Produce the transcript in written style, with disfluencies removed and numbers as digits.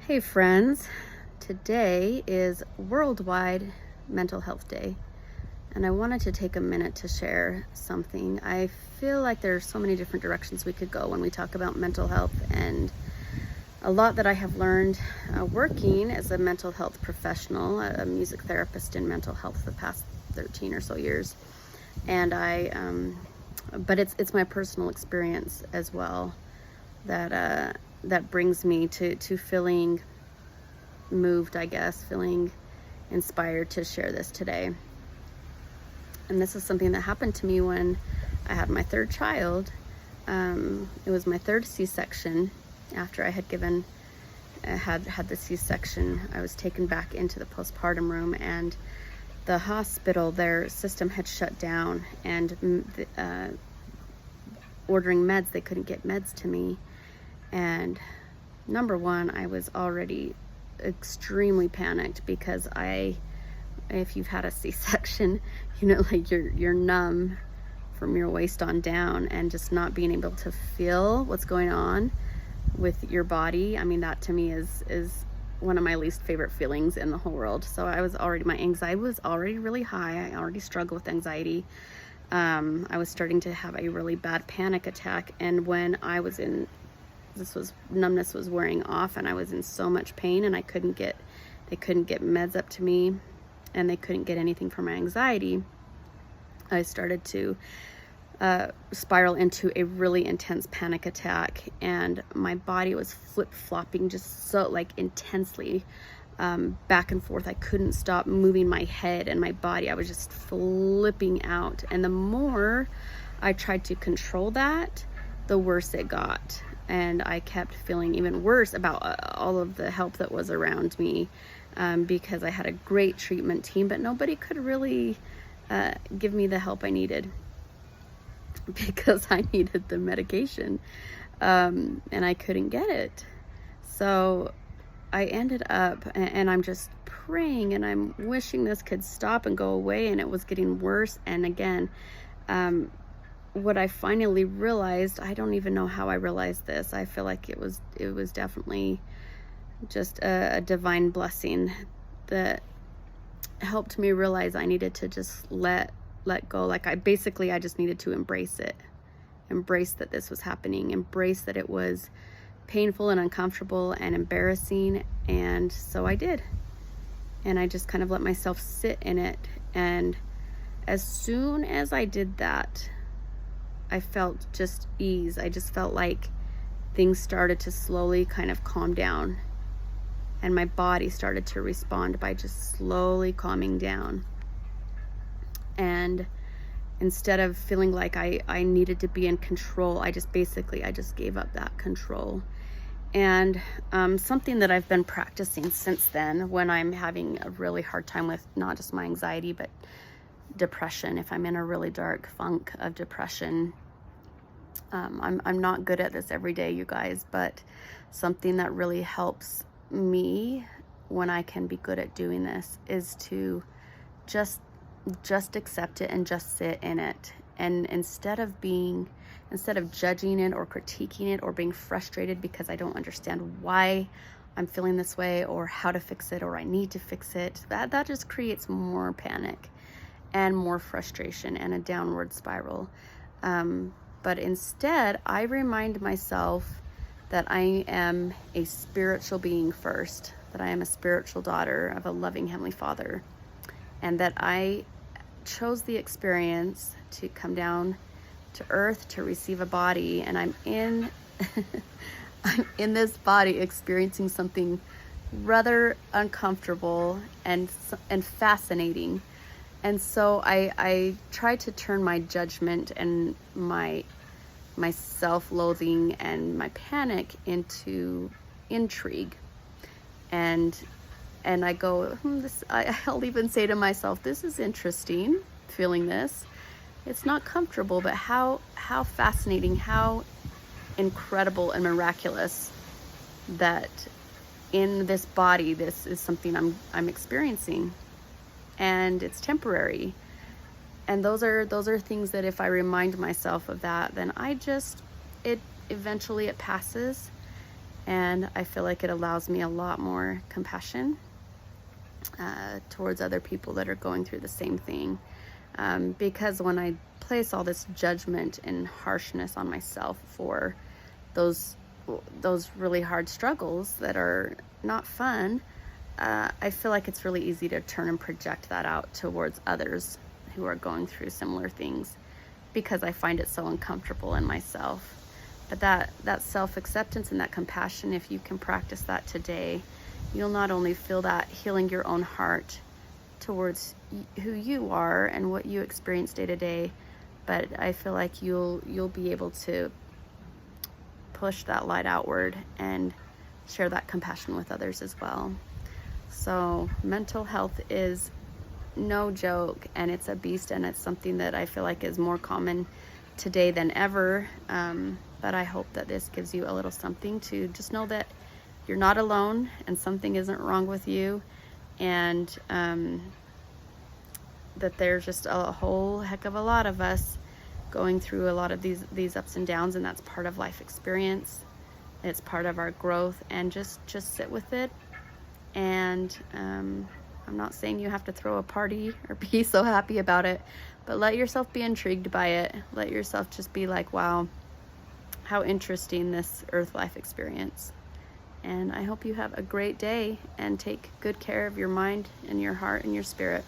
Hey friends, today is Worldwide Mental Health Day, and I wanted to take a minute to share something. I feel like there's so many different directions we could go when we talk about mental health, and a lot that I have learned working as a mental health professional, a music therapist in mental health the past 13 or so years. And but it's my personal experience as well that brings me to feeling moved, I guess, feeling inspired to share this today. And this is something that happened to me when I had my third child. It was my third C-section. After I had the C-section, I was taken back into the postpartum room, and the hospital, their system had shut down, and ordering meds, they couldn't get meds to me. And number one, I was already extremely panicked because if you've had a C-section, like you're numb from your waist on down, and just not being able to feel what's going on with your body. I mean, that to me is one of my least favorite feelings in the whole world. So my anxiety was already really high. I already struggle with anxiety. I was starting to have a really bad panic attack, and when numbness was wearing off, and I was in so much pain, and they couldn't get meds up to me, and they couldn't get anything for my anxiety. I started to spiral into a really intense panic attack, and my body was flip-flopping just so intensely back and forth. I couldn't stop moving my head and my body. I was just flipping out, and the more I tried to control that, the worse it got. And I kept feeling even worse about all of the help that was around me, because I had a great treatment team, but nobody could really give me the help I needed, because I needed the medication, and I couldn't get it. So I ended up, and I'm just praying, and I'm wishing this could stop and go away, and it was getting worse. And again, what I finally realized, I don't even know how I realized this. I feel like it was definitely just a divine blessing that helped me realize I needed to just let go. I just needed to embrace that this was happening, embrace that it was painful and uncomfortable and embarrassing. And so I did, and I just kind of let myself sit in it. And as soon as I did that, I felt just ease. I just felt like things started to slowly kind of calm down, and my body started to respond by just slowly calming down. And instead of feeling like I needed to be in control, I just gave up that control. And something that I've been practicing since then, when I'm having a really hard time with not just my anxiety, but depression, if I'm in a really dark funk of depression, I'm not good at this every day, you guys, but something that really helps me when I can be good at doing this is to just accept it and just sit in it. And instead of judging it or critiquing it or being frustrated because I don't understand why I'm feeling this way or how to fix it or I need to fix it, that just creates more panic and more frustration and a downward spiral. But instead, I remind myself that I am a spiritual being first, that I am a spiritual daughter of a loving Heavenly Father, and that I chose the experience to come down to earth to receive a body, and I'm in I'm in this body experiencing something rather uncomfortable and fascinating. And so I try to turn my judgment and my self-loathing and my panic into intrigue. And I go, I'll even say to myself, this is interesting, feeling this. It's not comfortable, but how fascinating, how incredible and miraculous that in this body, this is something I'm experiencing. And it's temporary. And those are things that if I remind myself of that, then eventually it passes, And I feel like it allows me a lot more compassion towards other people that are going through the same thing. Because when I place all this judgment and harshness on myself for those really hard struggles that are not fun, I feel like it's really easy to turn and project that out towards others who are going through similar things, because I find it so uncomfortable in myself. But that self-acceptance and that compassion, if you can practice that today, you'll not only feel that healing your own heart towards who you are and what you experience day to day, but I feel like you'll be able to push that light outward and share that compassion with others as well. So mental health is no joke, and it's a beast, and it's something that I feel like is more common today than ever. But I hope that this gives you a little something to just know that you're not alone and something isn't wrong with you, and that there's just a whole heck of a lot of us going through a lot of these ups and downs, and that's part of life experience. It's part of our growth, and just sit with it. And I'm not saying you have to throw a party or be so happy about it, but let yourself be intrigued by it. Let yourself just be like, wow, how interesting this earth life experience. And I hope you have a great day, and take good care of your mind and your heart and your spirit.